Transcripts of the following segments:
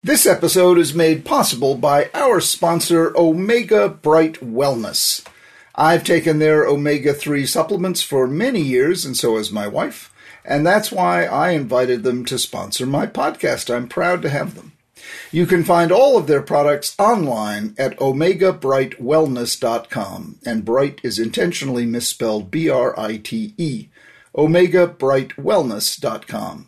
This episode is made possible by our sponsor, Omega Bright Wellness. I've taken their omega-3 supplements for many years, and so has my wife, and that's why I invited them to sponsor my podcast. I'm proud to have them. You can find all of their products online at omegabrightwellness.com, and Bright is intentionally misspelled B-R-I-T-E, omegabrightwellness.com.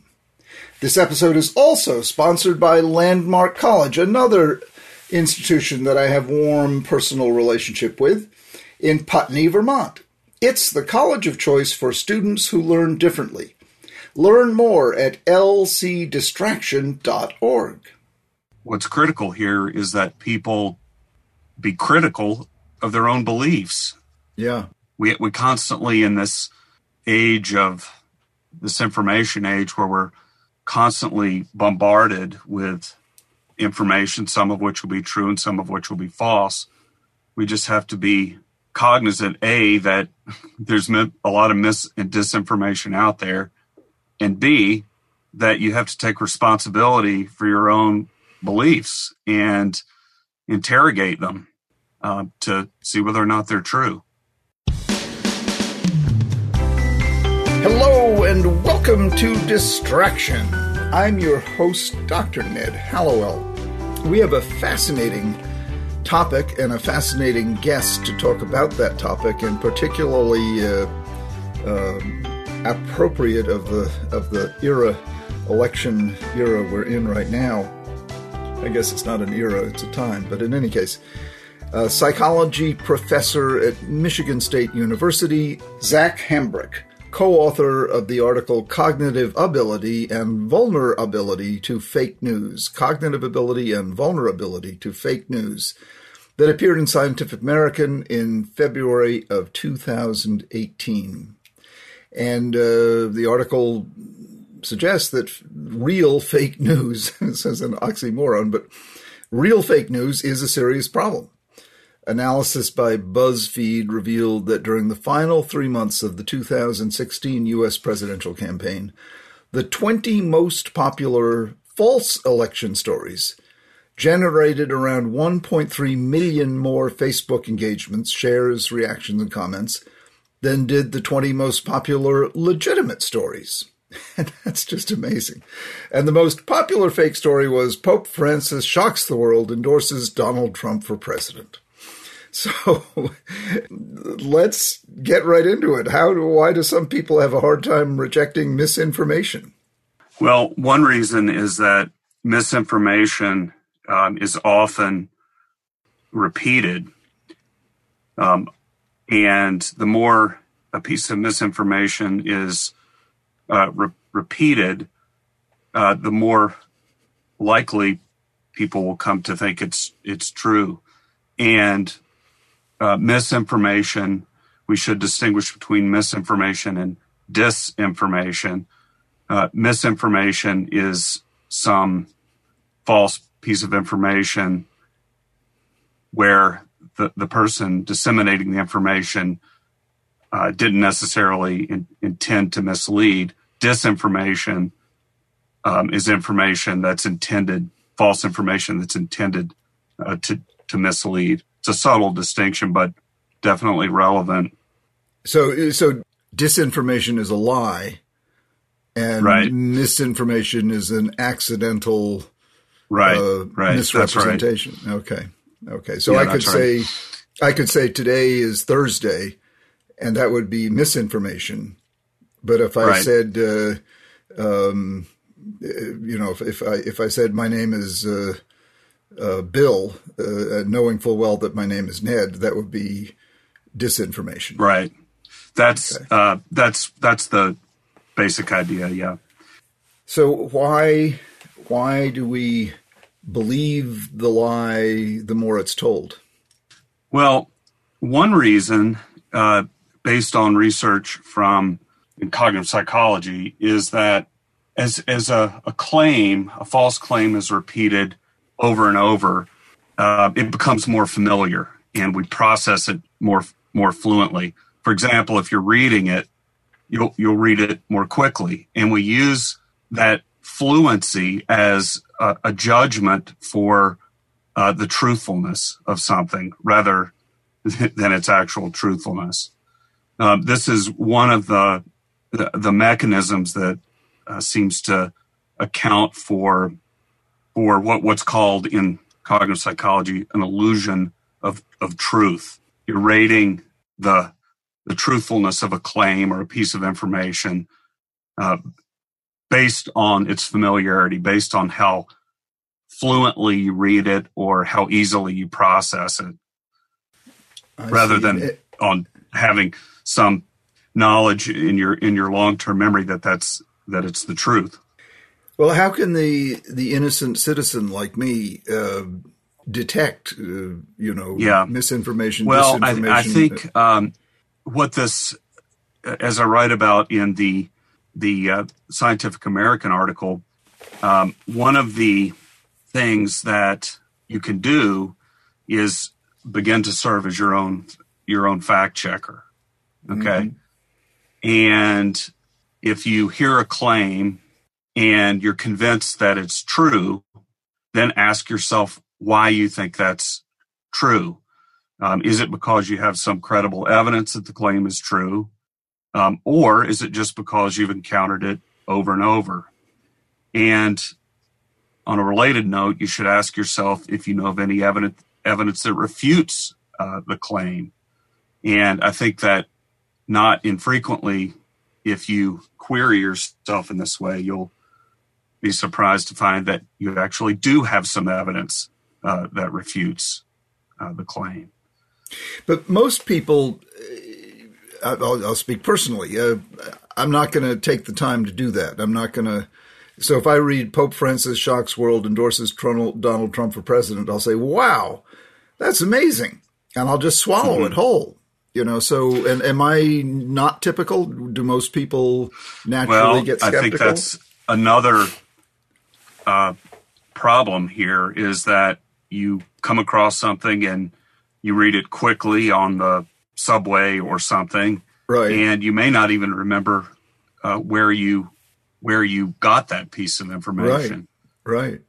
This episode is also sponsored by Landmark College, another institution that I have warm personal relationship with in Putney, Vermont. It's the college of choice for students who learn differently. Learn more at lcdistraction.org. What's critical here is that people be critical of their own beliefs. Yeah. We constantly, in this age of this information age where we're constantly bombarded with information, some of which will be true and some of which will be false. We just have to be cognizant, A, that there's a lot of mis and disinformation out there, and B, that you have to take responsibility for your own beliefs and interrogate them to see whether or not they're true. Hello and welcome to Distraction. I'm your host, Dr. Ned Hallowell. We have a fascinating topic and a fascinating guest to talk about that topic, and particularly appropriate of the election era we're in right now. I guess it's not an era, it's a time, but in any case, a psychology professor at Michigan State University, Zach Hambrick, co-author of the article Cognitive Ability and Vulnerability to Fake News, Cognitive Ability and Vulnerability to Fake News, that appeared in Scientific American in February of 2018. And the article suggests that real fake news, this is an oxymoron, but real fake news is a serious problem. Analysis by BuzzFeed revealed that during the final 3 months of the 2016 U.S. presidential campaign, the 20 most popular false election stories generated around 1.3 million more Facebook engagements, shares, reactions, and comments than did the 20 most popular legitimate stories. And that's just amazing. And the most popular fake story was Pope Francis shocks the world, endorses Donald Trump for president. So let's get right into it. Why do some people have a hard time rejecting misinformation? Well, one reason is that misinformation is often repeated. And the more a piece of misinformation is repeated, the more likely people will come to think it's true. And misinformation, we should distinguish between misinformation and disinformation. Misinformation is some false piece of information where the person disseminating the information didn't necessarily intend to mislead. Disinformation is information that's intended, false information that's intended to mislead. It's a subtle distinction, but definitely relevant. So disinformation is a lie, and right. Misinformation is an accidental misrepresentation. Right. Okay. So yeah, I could say today is Thursday, and that would be misinformation. But if I said, if I said my name is Bill, knowing full well that my name is Ned, that would be disinformation. Right. That's the basic idea. Yeah. So why do we believe the lie the more it's told? Well, one reason, based on research from cognitive psychology, is that as a false claim is repeated over and over, it becomes more familiar and we process it more fluently. For example, if you're reading it, you'll read it more quickly. And we use that fluency as a judgment for the truthfulness of something rather than its actual truthfulness. This is one of the mechanisms that seems to account for what's called in cognitive psychology an illusion of truth. You're rating the truthfulness of a claim or a piece of information based on its familiarity, based on how fluently you read it or how easily you process it, rather than on having some knowledge in your long-term memory that it's the truth. Well, how can the innocent citizen like me detect, misinformation, disinformation? I think what this, as I write about in the Scientific American article, one of the things that you can do is begin to serve as your own fact checker. Okay. Mm-hmm. And if you hear a claim and you're convinced that it's true, then ask yourself why you think that's true. Is it because you have some credible evidence that the claim is true? Or is it just because you've encountered it over and over? And on a related note, you should ask yourself if you know of any evidence that refutes the claim. And I think that not infrequently, if you query yourself in this way, you'll be surprised to find that you actually do have some evidence that refutes the claim. But most people, I'll speak personally, I'm not going to take the time to do that. I'm not going to. So if I read Pope Francis shocks world, endorses Donald Trump for president, I'll say, wow, that's amazing. And I'll just swallow it whole. So, and am I not typical? Do most people naturally get skeptical? I think that's another problem here is that you come across something and you read it quickly on the subway or something. Right. And you may not even remember where you got that piece of information. Right.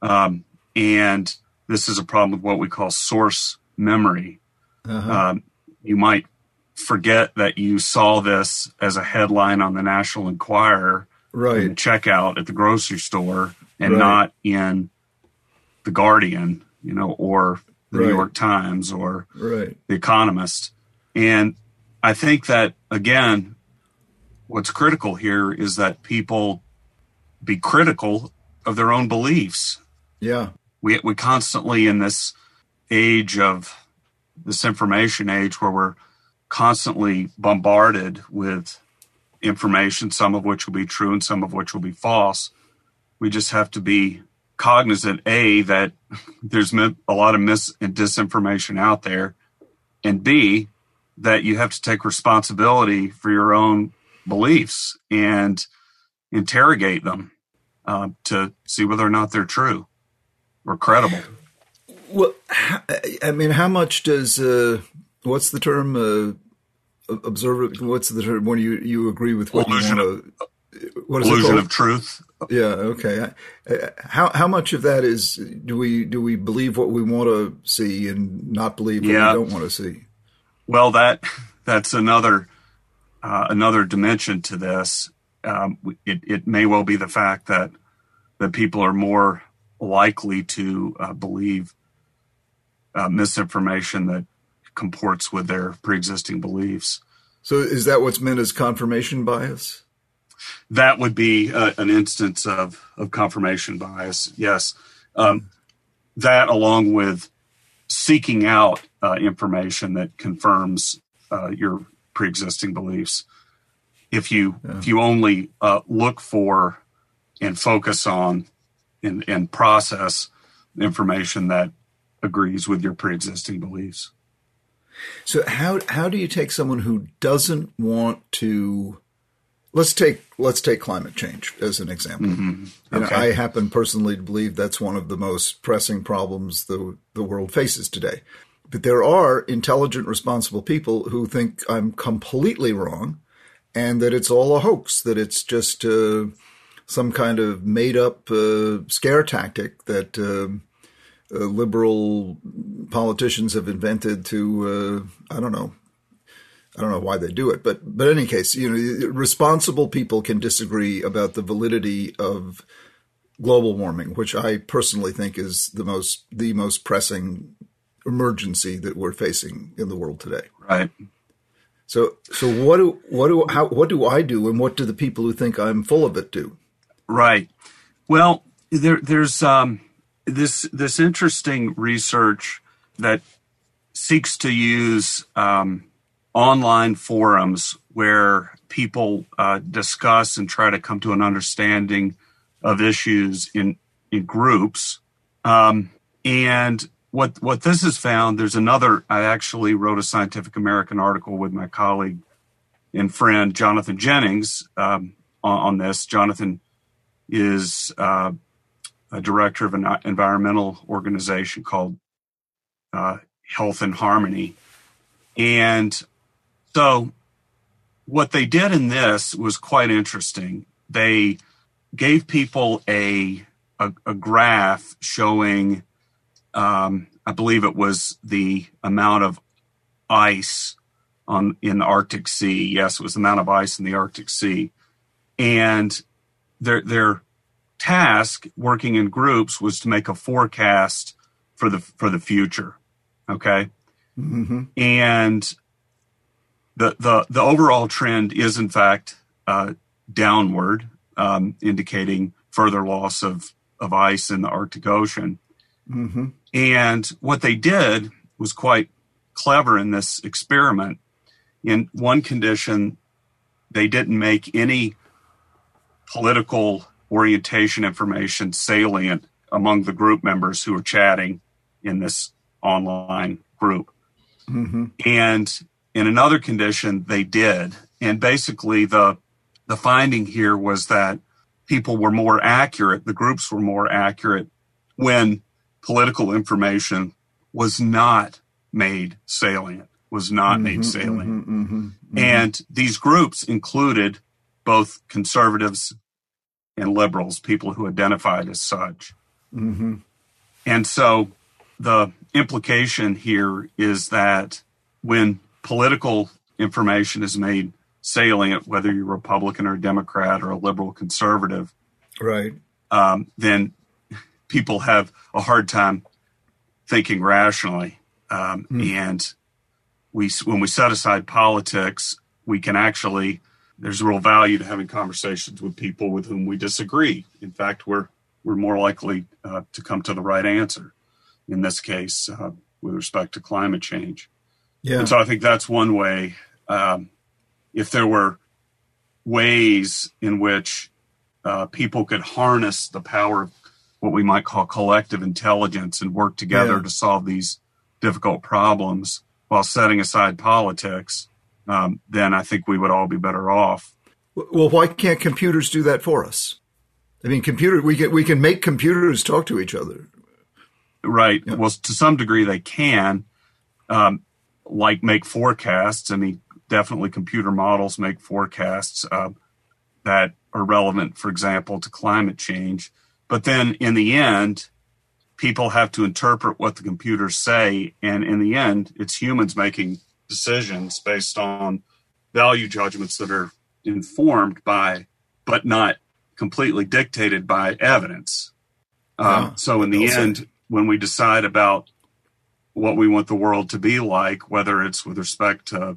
And this is a problem with what we call source memory. Uh-huh. You might forget that you saw this as a headline on the National Enquirer in the checkout at the grocery store and not in the Guardian, or the New York Times or the Economist. And I think that, again, what's critical here is that people be critical of their own beliefs. Yeah. We constantly, in this age of this information age where we're constantly bombarded with information, some of which will be true and some of which will be false, we just have to be cognizant, A, that there's a lot of mis and disinformation out there, and B, that you have to take responsibility for your own beliefs and interrogate them to see whether or not they're true or credible. Well, how much does, what's the term, observer, what's the term when you agree with what illusion you want to, what is illusion of truth? Yeah, okay. How much of that is, do we believe what we want to see and not believe what we don't want to see? Well, that's another dimension to this. It may well be the fact that people are more likely to believe misinformation that comports with their pre-existing beliefs. So is that what's meant as confirmation bias? That would be an instance of confirmation bias, yes. That along with seeking out information that confirms your pre-existing beliefs. If you only look for and focus on and process information that agrees with your pre-existing beliefs. So how do you take someone who doesn't want to? Let's take climate change as an example. Mm-hmm. Okay. I happen personally to believe that's one of the most pressing problems the world faces today. But there are intelligent, responsible people who think I'm completely wrong and that it's all a hoax, that it's just some kind of made-up scare tactic that liberal politicians have invented to, I don't know why they do it, but in any case, responsible people can disagree about the validity of global warming, which I personally think is the most pressing emergency that we're facing in the world today. Right. So what do I do, and what do the people who think I'm full of it do? Right. Well, there's this interesting research that seeks to use online forums where people discuss and try to come to an understanding of issues in groups. And what this has found, I actually wrote a Scientific American article with my colleague and friend Jonathan Jennings on this. Jonathan is a director of an environmental organization called Health and Harmony. And so what they did in this was quite interesting. They gave people a graph showing, I believe it was the amount of ice in the Arctic Sea. Yes, it was the amount of ice in the Arctic Sea. And their task, working in groups, was to make a forecast for the future. Okay, mm-hmm. And the overall trend is in fact downward, indicating further loss of ice in the Arctic Ocean. Mm-hmm. And what they did was quite clever in this experiment. In one condition, they didn't make any political orientation information salient among the group members who were chatting in this online group. Mm-hmm. And in another condition, they did. And basically the finding here was that people were more accurate, the groups were more accurate when political information was not made salient, And these groups included both conservatives and liberals, people who identified as such. Mm-hmm. And so the implication here is that when political information is made salient, whether you're Republican or Democrat or a liberal conservative, right, then people have a hard time thinking rationally. And when we set aside politics, we can actually, there's real value to having conversations with people with whom we disagree. In fact, we're more likely to come to the right answer in this case with respect to climate change. Yeah. And so I think that's one way. If there were ways in which people could harness the power of what we might call collective intelligence and work together to solve these difficult problems while setting aside politics, then I think we would all be better off. Well, why can't computers do that for us? I mean, we can make computers talk to each other. Right. Yeah. Well, to some degree they can, like make forecasts. I mean, definitely computer models make forecasts that are relevant, for example, to climate change. But then in the end, people have to interpret what the computers say. And in the end, it's humans making decisions based on value judgments that are informed by, but not completely dictated by evidence. So in the end, when we decide about what we want the world to be like, whether it's with respect to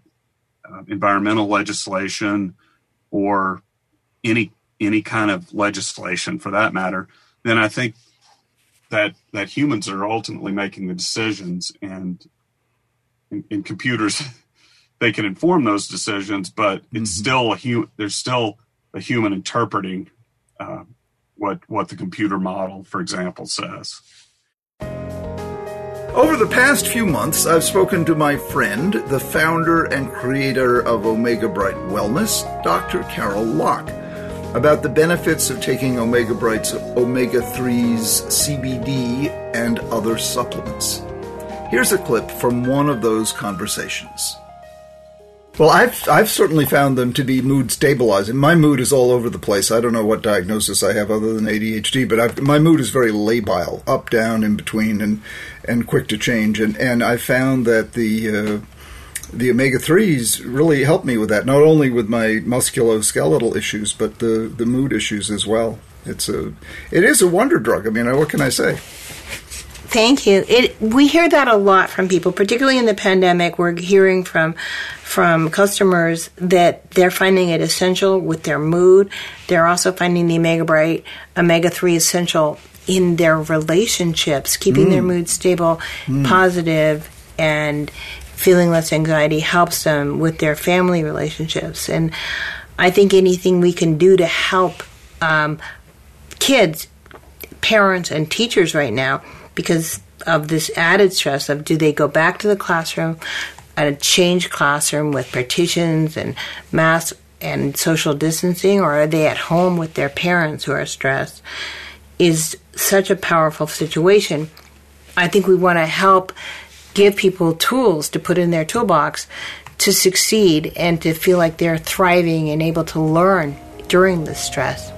environmental legislation or any kind of legislation for that matter, then I think that humans are ultimately making the decisions, and in computers they can inform those decisions, but it's still there's still a human interpreting what the computer model, for example, says. Over the past few months, I've spoken to my friend, the founder and creator of Omega Bright Wellness, Dr. Carol Locke, about the benefits of taking Omega Bright's omega-3s, CBD, and other supplements. Here's a clip from one of those conversations. Well, I've certainly found them to be mood stabilizing. My mood is all over the place. I don't know what diagnosis I have other than ADHD, but my mood is very labile, up, down, in between, and quick to change. And I found that the omega-3s really help me with that, not only with my musculoskeletal issues, but the mood issues as well. It is a wonder drug. I mean, what can I say? Thank you. We hear that a lot from people, particularly in the pandemic. We're hearing from customers that they're finding it essential with their mood. They're also finding the omega-3 essential in their relationships, keeping their mood stable, positive, and feeling less anxiety helps them with their family relationships. And I think anything we can do to help kids, parents, and teachers right now, because of this added stress of do they go back to the classroom, a changed classroom with partitions and masks and social distancing, or are they at home with their parents who are stressed, is such a powerful situation. I think we want to help give people tools to put in their toolbox to succeed and to feel like they're thriving and able to learn during the stress.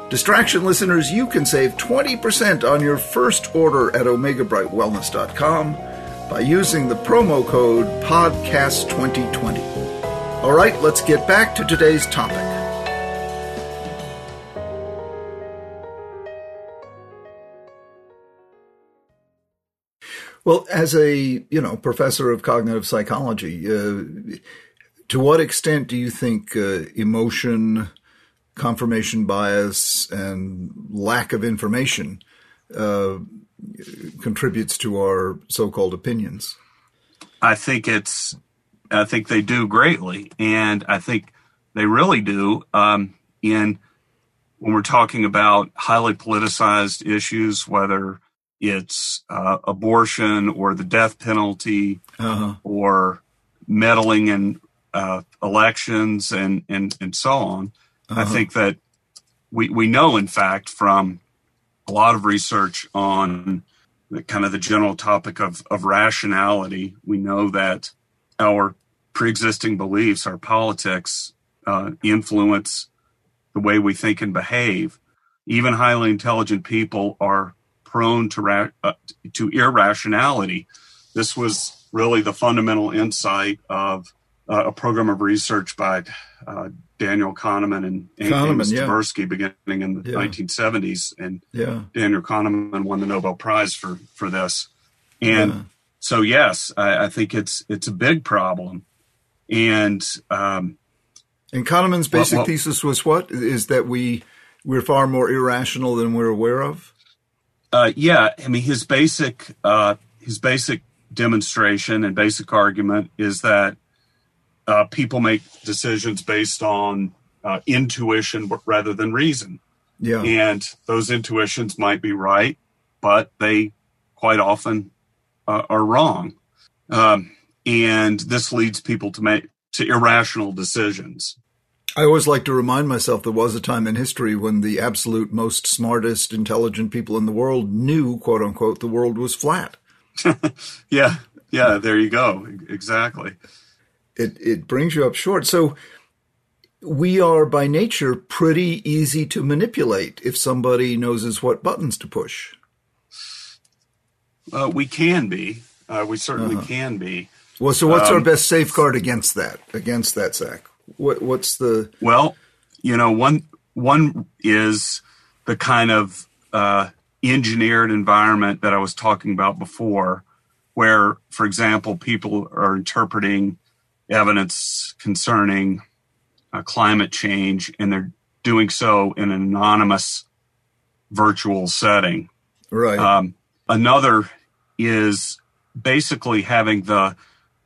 Distraction listeners, you can save 20% on your first order at omegabrightwellness.com by using the promo code PODCAST2020. All right, let's get back to today's topic. Well, as a professor of cognitive psychology, to what extent do you think emotion, confirmation bias, and lack of information contributes to our so-called opinions? I think they do greatly, and I think they really do. When we're talking about highly politicized issues, whether it's abortion or the death penalty, or meddling in elections and so on. I think that we know, in fact, from a lot of research on the kind of the general topic of rationality, we know that our pre-existing beliefs, our politics, influence the way we think and behave. Even highly intelligent people are prone to irrationality. This was really the fundamental insight of a program of research by Daniel Kahneman and Amos Tversky beginning in the 1970s. And Daniel Kahneman won the Nobel Prize for this. And so, yes, I think it's a big problem. And Kahneman's basic thesis was what? Is that we're far more irrational than we're aware of? I mean, his basic demonstration and basic argument is that people make decisions based on intuition rather than reason. Yeah. And those intuitions might be right, but they quite often are wrong. And this leads people to irrational decisions. I always like to remind myself there was a time in history when the absolute most smartest, intelligent people in the world knew, quote unquote, the world was flat. Yeah, there you go. Exactly. It brings you up short. So we are by nature pretty easy to manipulate if somebody knows what buttons to push. We can be. We certainly can be. Well, so what's our best safeguard against that, Zach? What's the... Well, one is the kind of engineered environment that I was talking about before, where, for example, people are interpreting evidence concerning climate change, and they're doing so in an anonymous virtual setting. Right. Another is basically having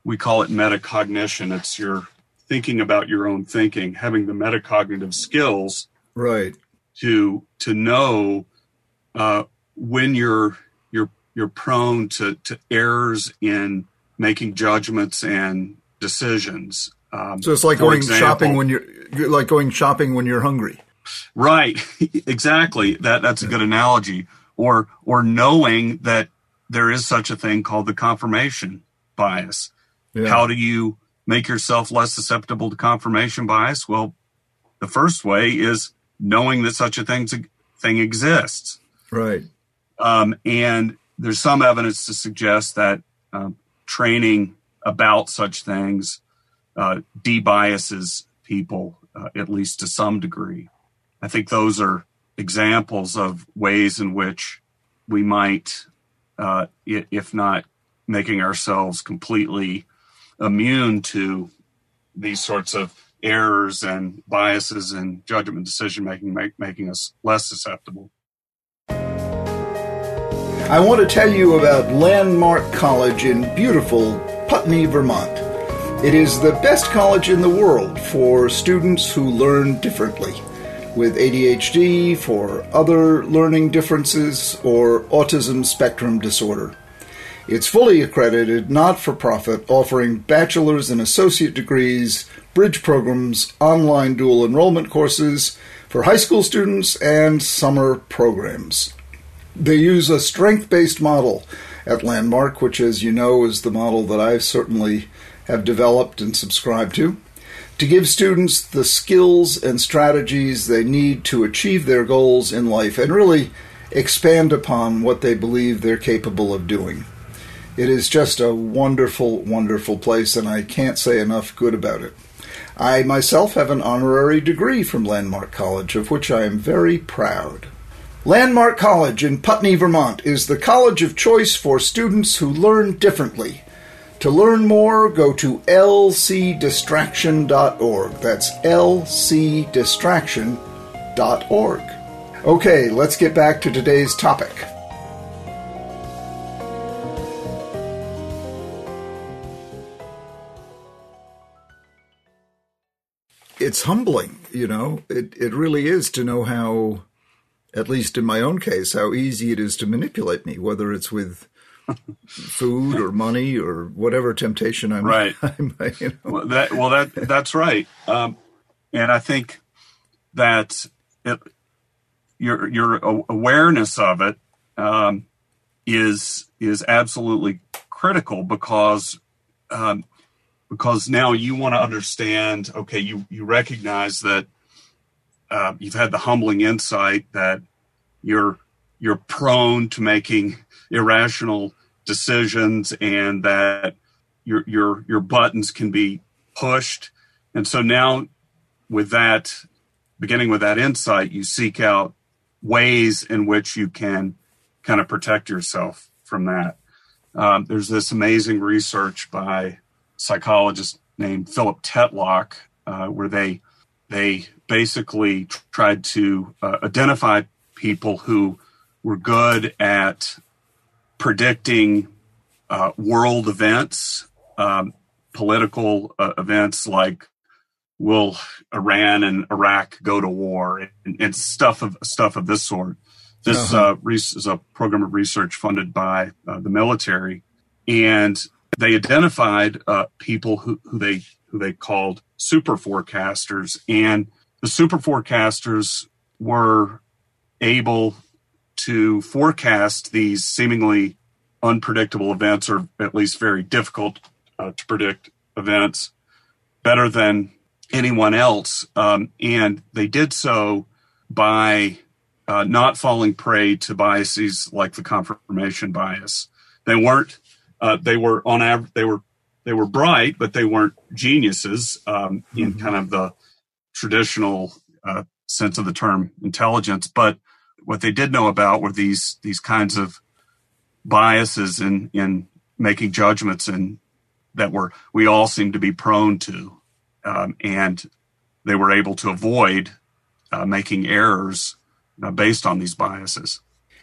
we call it metacognition. It's your thinking about your own thinking, having the metacognitive skills, right, to know when you're prone to errors in making judgments and decisions. So it's like going shopping when you're hungry. Right, exactly. That's a good analogy. Or knowing that there is such a thing called the confirmation bias. Yeah. How do you make yourself less susceptible to confirmation bias? Well, the first way is knowing that such a thing exists. Right. And there's some evidence to suggest that training about such things debiases people, at least to some degree. I think those are examples of ways in which we might, if not making ourselves completely immune to these sorts of errors and biases and judgment decision-making, making us less susceptible. I want to tell you about Landmark College in beautiful Putney, Vermont. It is the best college in the world for students who learn differently, with ADHD, for other learning differences, or autism spectrum disorder. It's fully accredited, not-for-profit, offering bachelor's and associate degrees, bridge programs, online dual enrollment courses for high school students, and summer programs. They use a strength-based model at Landmark, which, as you know, is the model that I certainly have developed and subscribed to give students the skills and strategies they need to achieve their goals in life and really expand upon what they believe they're capable of doing. It is just a wonderful, wonderful place, and I can't say enough good about it. I myself have an honorary degree from Landmark College, of which I am very proud. Landmark College in Putney, Vermont is the college of choice for students who learn differently. To learn more, go to lcdistraction.org. That's lcdistraction.org. Okay, let's get back to today's topic. It's humbling, you know. It really is to know how, at least in my own case, how easy it is to manipulate me, whether it's with food or money or whatever temptation I might, you know. That's right. And I think that your awareness of it is absolutely critical because now you want to understand. Okay, you recognize that you've had the humbling insight that you're prone to making irrational decisions and that your buttons can be pushed. And so now with that, beginning with that insight, you seek out ways in which you can kind of protect yourself from that. There's this amazing research by a psychologist named Philip Tetlock, where they basically tried to identify people who were good at predicting world events, political events like will Iran and Iraq go to war and stuff of this sort. This is a program of research funded by the military, and they identified people who they called super forecasters, and the super forecasters were able to forecast these seemingly unpredictable events, or at least very difficult to predict events, better than anyone else. And they did so by not falling prey to biases like the confirmation bias. They weren't. They were on average. They were bright, but they weren't geniuses in kind of the traditional sense of the term intelligence. But what they did know about were these kinds of biases in making judgments and that we all seem to be prone to, and they were able to avoid making errors based on these biases.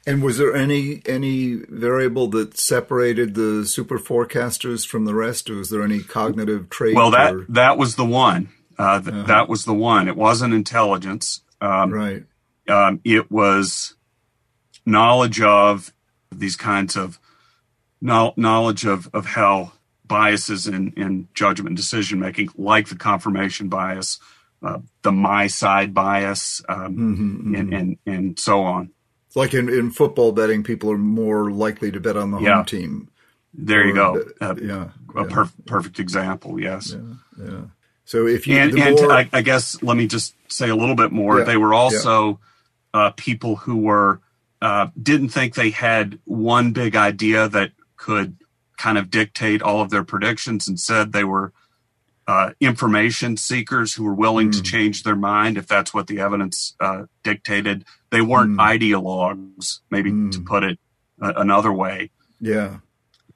And was there any variable that separated the super forecasters from the rest? Or was there any cognitive trait? Well, that was the one. That was the one. It wasn't intelligence. Right. It was knowledge of these kinds of knowledge of how biases in judgment and decision making, like the confirmation bias, the my side bias, and so on. It's like in football betting, people are more likely to bet on the home team. There you go. perfect example. Yes. Yeah. So if you I guess let me just say a little bit more. They were also people who were didn't think they had one big idea that could kind of dictate all of their predictions. Instead, they were information seekers who were willing to change their mind if that's what the evidence dictated. They weren't ideologues, maybe to put it another way. Yeah.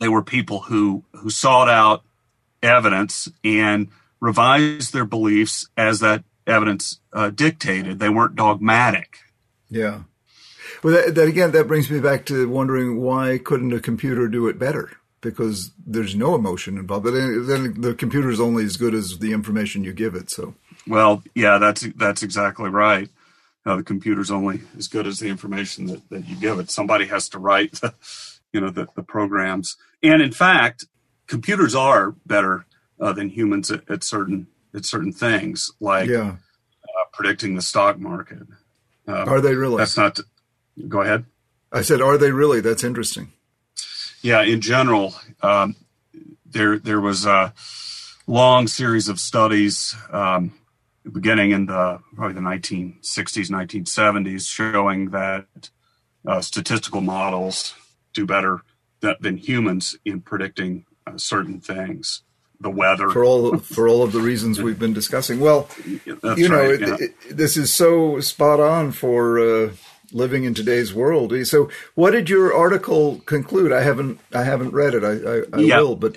They were people who sought out evidence and revised their beliefs as that evidence dictated. They weren't dogmatic. Yeah. Well, that brings me back to wondering, why couldn't a computer do it better? Because there's no emotion involved. But then the computer is only as good as the information you give it. So. Well, yeah, that's exactly right. The computer's only as good as the information that you give it. Somebody has to write the programs. And in fact, computers are better than humans at certain things, like predicting the stock market. Are they really? That's not. Go ahead. I said, are they really? That's interesting. Yeah, in general, there was a long series of studies beginning in probably the 1960s, 1970s, showing that statistical models do better than humans in predicting certain things, the weather. For all of the reasons we've been discussing. Well, this is so spot on for living in today's world. So, what did your article conclude? I haven't read it. I will, but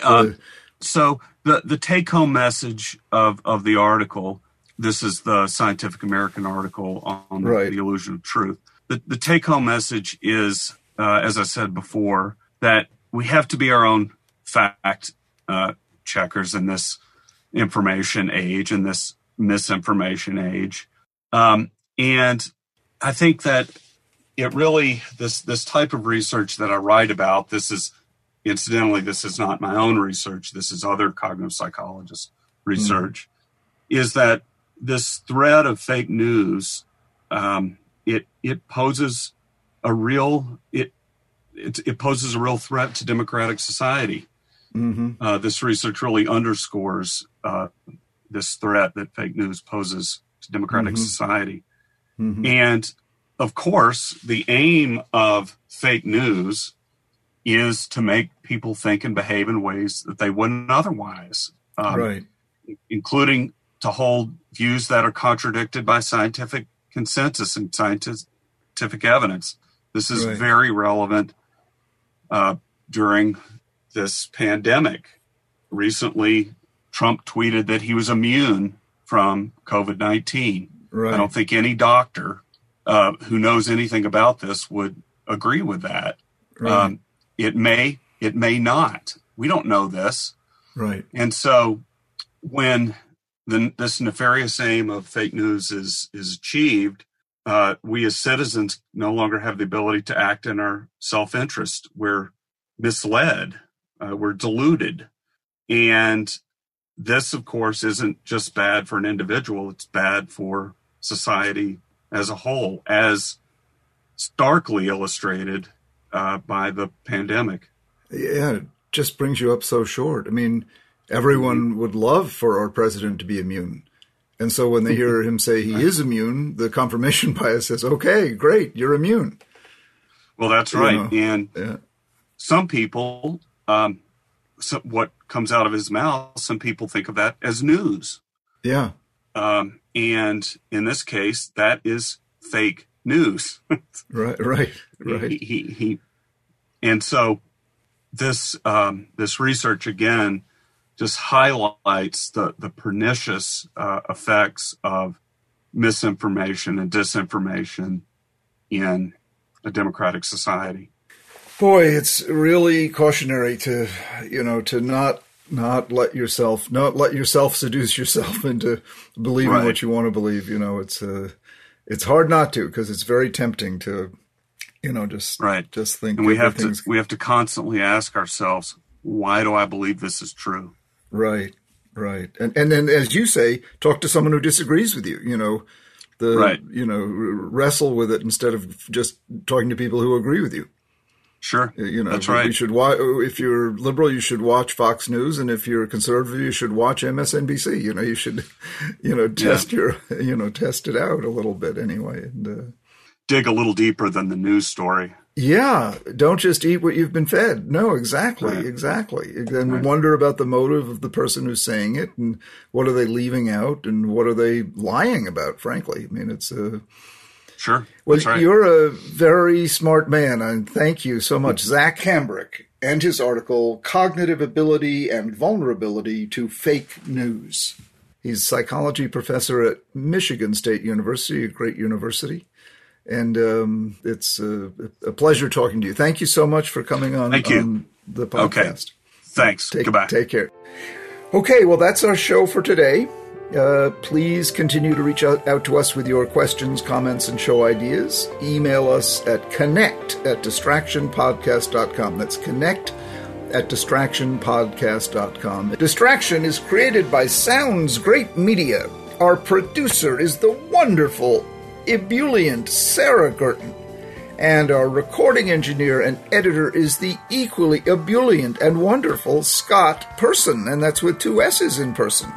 so the take-home message of the article. This is the Scientific American article on the illusion of truth. The take-home message is, as I said before, that we have to be our own fact checkers in this information age, in this misinformation age. And I think that it really, this type of research that I write about, incidentally, this is not my own research, this is other cognitive psychologists' research, is that this threat of fake news, it poses a real threat to democratic society. This research really underscores this threat that fake news poses to democratic society. And of course, the aim of fake news is to make people think and behave in ways that they wouldn't otherwise, including to hold views that are contradicted by scientific consensus and scientific evidence. This is very relevant during this pandemic. Recently, Trump tweeted that he was immune from COVID-19. I don't think any doctor who knows anything about this would agree with that. It may not. We don't know this. And so when this nefarious aim of fake news is achieved, we as citizens no longer have the ability to act in our self-interest. We're misled. We're deluded. And this, of course, isn't just bad for an individual. It's bad for society as a whole, as starkly illustrated by the pandemic. Yeah, it just brings you up so short. I mean, everyone would love for our president to be immune. And so when they hear him say he is immune, the confirmation bias says, okay, great, you're immune. Well, that's right. And some people, what comes out of his mouth, some people think of that as news. Yeah. And in this case, that is fake news. Right. And so this research again just highlights the pernicious effects of misinformation and disinformation in a democratic society. Boy, it's really cautionary to not let yourself seduce yourself into believing what you want to believe. It's hard not to, because it's very tempting to, just think. And we have to constantly ask ourselves, why do I believe this is true? Right. And then, as you say, talk to someone who disagrees with you, wrestle with it instead of just talking to people who agree with you. Sure. That's right. You should watch, if you're liberal, you should watch Fox News, and if you're conservative, you should watch MSNBC. You should, test it out a little bit anyway, and dig a little deeper than the news story. Yeah, don't just eat what you've been fed. No, exactly. And wonder about the motive of the person who's saying it, and what are they leaving out, and what are they lying about, frankly. I mean, it's a... Sure. Well, that's right. You're a very smart man, and thank you so much. Zach Hambrick and his article, Cognitive Ability and Vulnerability to Fake News. He's a psychology professor at Michigan State University, a great university. And it's a pleasure talking to you. Thank you so much for coming on the podcast. Okay. Thanks. Goodbye. Take care. Okay, well, that's our show for today. Please continue to reach out to us with your questions, comments, and show ideas. Email us at connect@distractionpodcast.com. That's connect@distractionpodcast.com. Distraction is created by Sounds Great Media. Our producer is the wonderful, ebullient Sarah Guertin. And our recording engineer and editor is the equally ebullient and wonderful Scott Persson, and that's with 2 S's in person.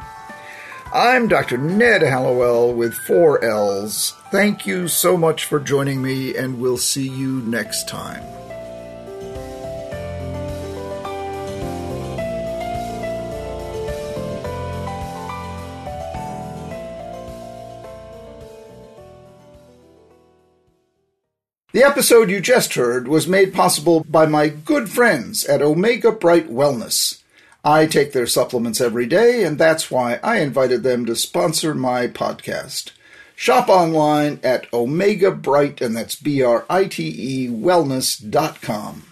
I'm Dr. Ned Hallowell with 4 L's. Thank you so much for joining me, and we'll see you next time. The episode you just heard was made possible by my good friends at Omega Bright Wellness. I take their supplements every day, and that's why I invited them to sponsor my podcast. Shop online at Omega Bright, and that's BRITE wellness.com.